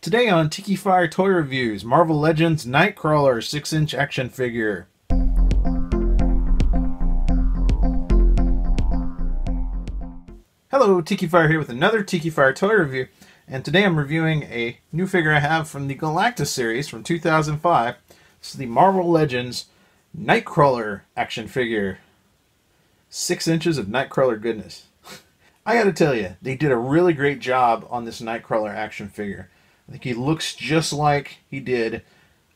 Today on Tikifire Toy Reviews, Marvel Legends Nightcrawler 6-inch action figure. Hello, Tikifire here with another Tikifire Toy Review, and today I'm reviewing a new figure I have from the Galactus series from 2005. This is the Marvel Legends Nightcrawler action figure. 6 inches of Nightcrawler goodness. I gotta tell you, they did a really great job on this Nightcrawler action figure. I think he looks just like he did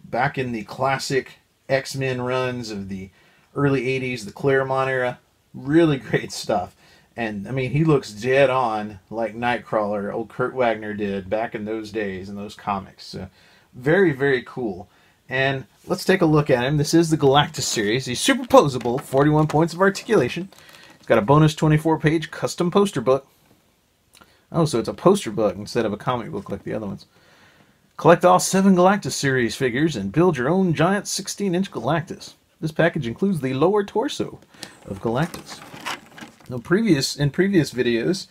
back in the classic X-Men runs of the early 80s, the Claremont era. Really great stuff. And, I mean, he looks dead on like Nightcrawler, old Kurt Wagner did back in those days, in those comics. So, very, very cool. And let's take a look at him. This is the Galactus series. He's superposable, 41 points of articulation. He's got a bonus 24-page custom poster book. Oh, so it's a poster book instead of a comic book like the other ones. Collect all 7 Galactus series figures and build your own giant 16-inch Galactus. This package includes the lower torso of Galactus. Now, in previous videos,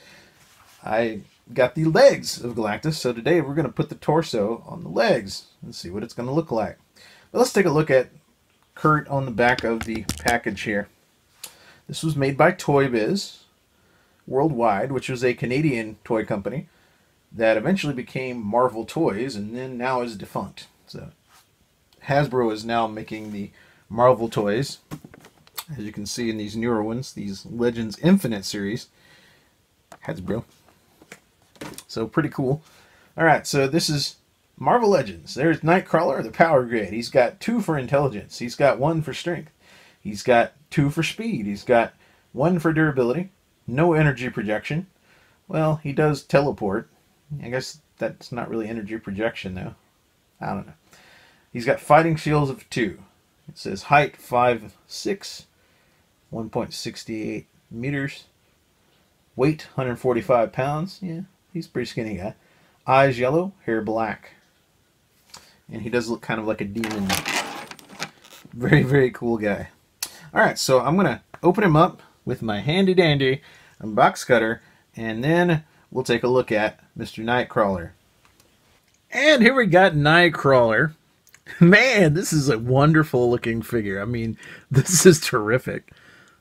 I got the legs of Galactus, so today we're going to put the torso on the legs and see what it's going to look like. But let's take a look at Kurt on the back of the package here. This was made by Toy Biz Worldwide, which was a Canadian toy company that eventually became Marvel Toys and then now is defunct. So Hasbro is now making the Marvel toys, as you can see in these newer ones, these Legends Infinite series. Hasbro. So pretty cool. Alright, so this is Marvel Legends. There's Nightcrawler, the power grid. He's got 2 for intelligence. He's got 1 for strength. He's got 2 for speed. He's got 1 for durability. No energy projection. Well, he does teleport. I guess that's not really energy projection, though. I don't know. He's got fighting shields of 2. It says height 5'6", 1.68 meters. Weight 145 pounds. Yeah, he's a pretty skinny guy. Eyes yellow, hair black. And he does look kind of like a demon. Very, very cool guy. Alright, so I'm going to open him up with my handy-dandy box cutter, and then we'll take a look at Mr. Nightcrawler. And here we got Nightcrawler. Man, this is a wonderful looking figure. I mean, this is terrific.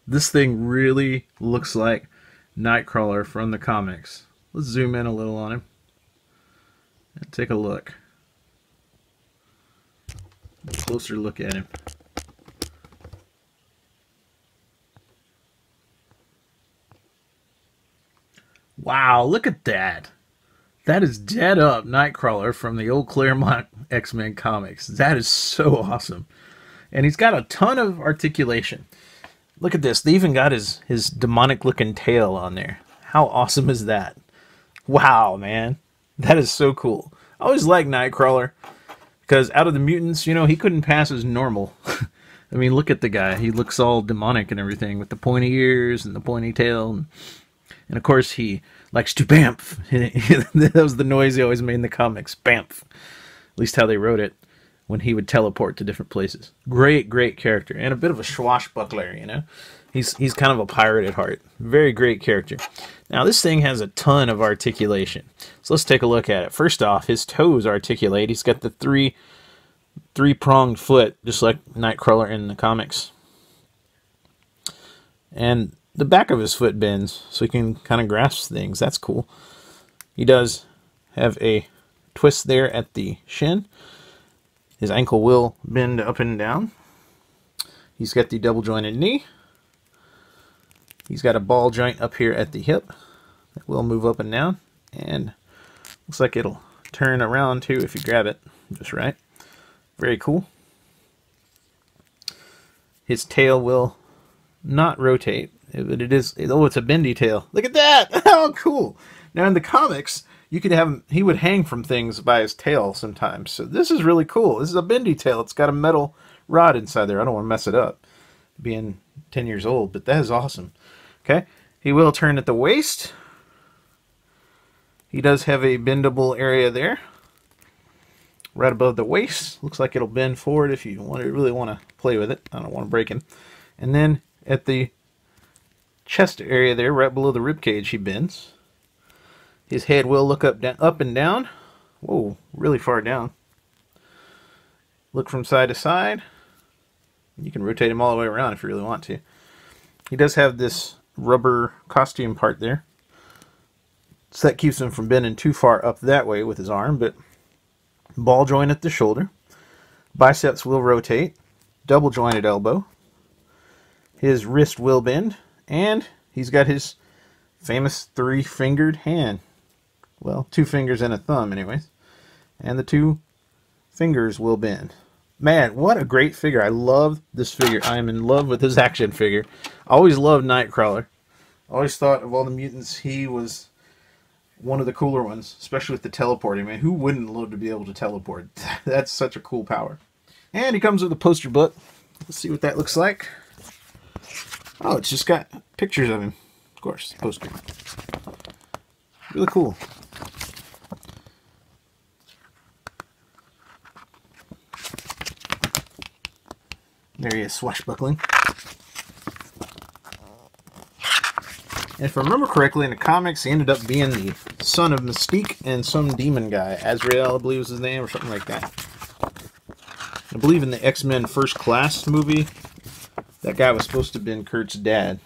This thing really looks like Nightcrawler from the comics. Let's zoom in a little on him and take a look. A closer look at him. Wow, look at that. That is dead up Nightcrawler from the old Claremont X-Men comics. That is so awesome. And he's got a ton of articulation. Look at this. They even got his demonic looking tail on there. How awesome is that? Wow, man. That is so cool. I always liked Nightcrawler because out of the mutants, you know, he couldn't pass as normal. I mean, look at the guy. He looks all demonic and everything with the pointy ears and the pointy tail. And of course, he likes to bamf. That was the noise he always made in the comics. Bamf. At least how they wrote it when he would teleport to different places. Great, great character. And a bit of a swashbuckler, you know. He's kind of a pirate at heart. Very great character. Now, this thing has a ton of articulation. So let's take a look at it. First off, his toes articulate. He's got the three-pronged foot, just like Nightcrawler in the comics. And the back of his foot bends, so he can kind of grasp things. That's cool. He does have a twist there at the shin. His ankle will bend up and down. He's got the double-jointed knee. He's got a ball joint up here at the hip that will move up and down. And looks like it'll turn around too if you grab it just right. Very cool. His tail will not rotate, but it is, oh, it's a bendy tail. Look at that! How cool! Now in the comics, you could have him, he would hang from things by his tail sometimes. So this is really cool. This is a bendy tail. It's got a metal rod inside there. I don't want to mess it up, being 10 years old, but that is awesome. Okay, he will turn at the waist. He does have a bendable area there, right above the waist. Looks like it'll bend forward if you really want to play with it. I don't want to break him. And then at the chest area there, right below the rib cage, he bends. His head will look up and down Whoa, really far down. Look from side to side. You can rotate him all the way around if you really want to. He does have this rubber costume part there, so that keeps him from bending too far up that way with his arm, but ball joint at the shoulder. Biceps will rotate. Double jointed elbow. His wrist will bend. And he's got his famous 3-fingered hand. Well, 2 fingers and a thumb anyways. And the 2 fingers will bend. Man, what a great figure. I love this figure. I am in love with his action figure. I always loved Nightcrawler. I always thought of all the mutants, he was one of the cooler ones, especially with the teleporting. Man, who wouldn't love to be able to teleport? That's such a cool power. And he comes with a poster book. Let's see what that looks like. Oh, it's just got pictures of him. Of course, poster. Really cool. There he is, swashbuckling. And if I remember correctly, in the comics, he ended up being the son of Mystique and some demon guy. Azrael, I believe was his name, or something like that. I believe in the X-Men First Class movie, that guy was supposed to have been Kurt's dad.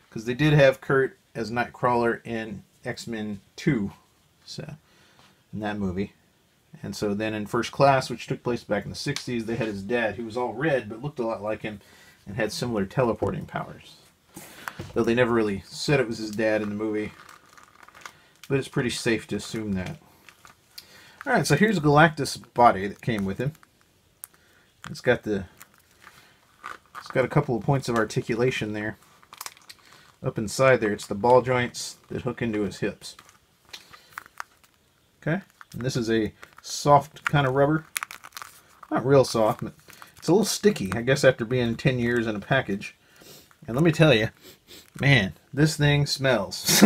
Because they did have Kurt as Nightcrawler in X-Men 2, so, in that movie. And so then in First Class, which took place back in the 60s, they had his dad, who was all red, but looked a lot like him, and had similar teleporting powers. Though they never really said it was his dad in the movie. But it's pretty safe to assume that. Alright, so here's a Galactus body that came with him. It's got a couple of points of articulation there. Up inside there, it's the ball joints that hook into his hips. Okay, and this is a soft kind of rubber. Not real soft, but it's a little sticky, I guess, after being 10 years in a package. And let me tell you, man, this thing smells.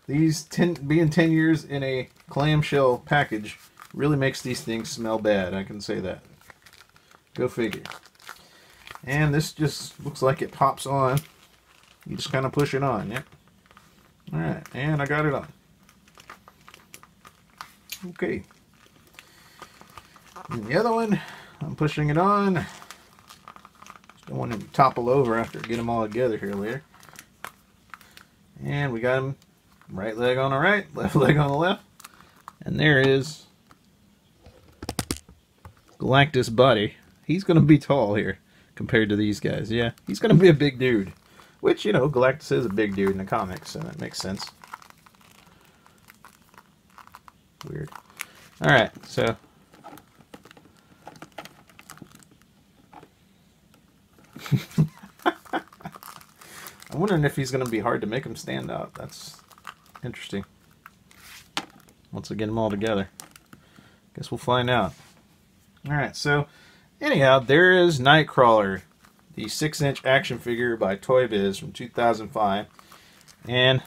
Being 10 years in a clamshell package really makes these things smell bad, I can say that. Go figure. And this just looks like it pops on. You just kind of push it on, yep. Alright, and I got it on. Okay. And the other one, I'm pushing it on. Just don't want him to topple over after I get them all together here later. And we got him right leg on the right, left leg on the left. And there is Galactus body. He's going to be tall here compared to these guys. Yeah, he's going to be a big dude. Which, you know, Galactus is a big dude in the comics, so that makes sense. Weird. Alright, so I'm wondering if he's going to be hard to make him stand out. That's interesting. Once we get them all together. Guess we'll find out. Alright, so anyhow, there is Nightcrawler, the 6-inch action figure by Toy Biz from 2005. And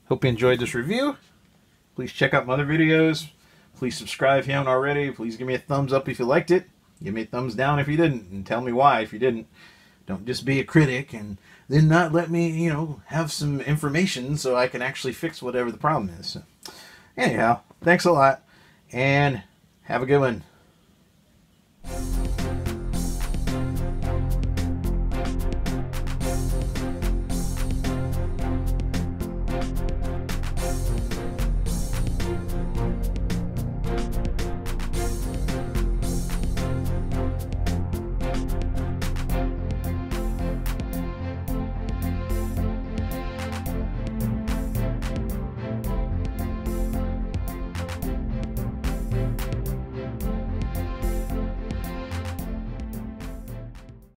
hope you enjoyed this review. Please check out my other videos. Please subscribe if you haven't already. Please give me a thumbs up if you liked it. Give me a thumbs down if you didn't. And tell me why if you didn't. Don't just be a critic and then not let me, you know, have some information so I can actually fix whatever the problem is. So, anyhow, thanks a lot. And have a good one.